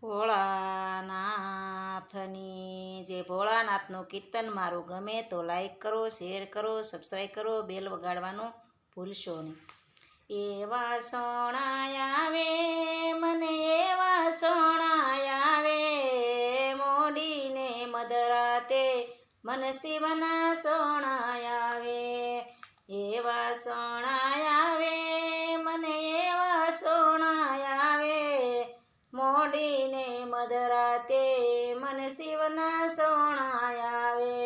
ભોળાનાથની જે ભોળાનાથનું કીર્તન મારું ગમે તો લાઈક કરો, શેર કરો, સબસ્ક્રાઈબ કરો, બેલ વગાડવાનું ભૂલશો નહીં. એવા સોણાયા આવે મને, એવા સોણાયા આવે મોડીને મધરાતે મન શિવના સોણાયા આવે. એવા સોણાયા આવે મને, એવા સોણાયા આવે મોડીને મધરાતે મન શિવના સોણાયા આવે.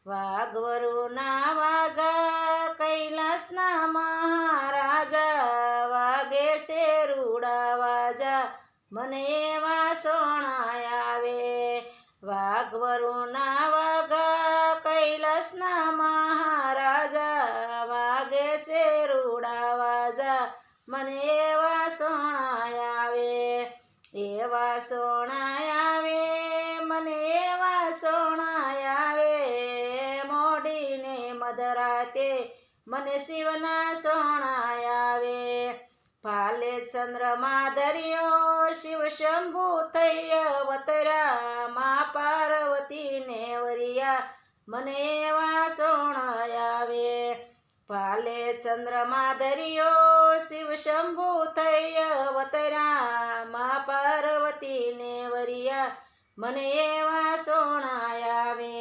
વાઘવરુના વાઘા કૈલાસના મહારાજા વાગે છે રૂડા વાજા મને એવા સોણાયા આવે. વાઘવરુના વાઘા કૈલાસના મહારાજા વાગે છે રૂડા વાજા મને એવા સોણાયા આવે. એવા સોણાયા આવે મને, એવા સોણાયા આવે મોડીને મધરાતે મને શિવના સોણાયા આવે. ભાલે ચંદ્રમાં ધર્યો શિવ શંભુ થઈ અવતર્યા મા પાર્વતીને વરિયા મને એવા સોણાયા આવે. ભાલે ચંદ્રમાં ધર્યો શિવ શંભુ થઈ અવતર્યા મા પાર્વતીને વરિયા મને એવા સોણાયા આવે.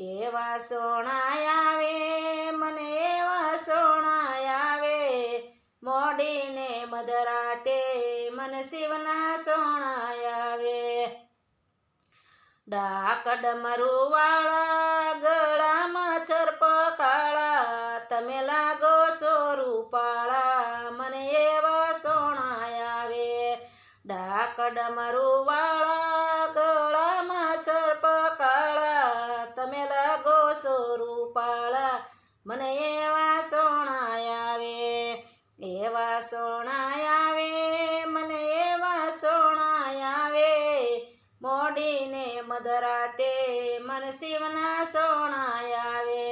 એવા સોણાયા આવે મને, એવા સોણાયા આવે મોડીને મધરાતે મન શિવના સોણાયા આવે. ડાક ડમરું વાળા ગળામાં છર્પ કાળા તમે લાગો સો રૂપાળા મને એવા સોણાયા આવે. ડાક ડમરું વાળા ગળામાં છર્પ કાળા તમે લાગો સો રૂપાળા મને એવા સોણાયા આવે. એવા સોણાયા આવે મને, એવા સોણાયા આવે મોડીને મધરાતે મન શિવના સોણાયા આવે.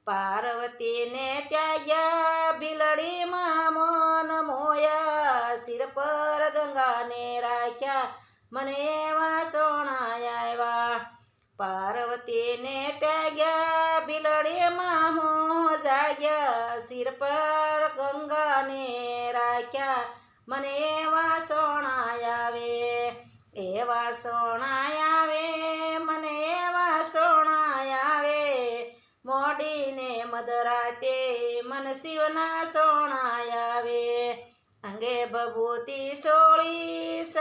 પાર્વતીને ત્યાગ્યા બિલડીમાં મન મોયા શિર પર ગંગાને રાખ્યા મને એવા સોણાયા આવ્યા. પાર્વતીને ત્યાગ્યા બિલડીમાં મોહ જાગ્યા શિર પર ગંગાને રાખ્યા મને એવા સોણાયા આવે. એવા સોણાયા આવે મને, એવા સોણાયા આવે મોડીને મધરાતે મન શિવના સોણાયા આવે. અંગે ભભૂતિ સોળી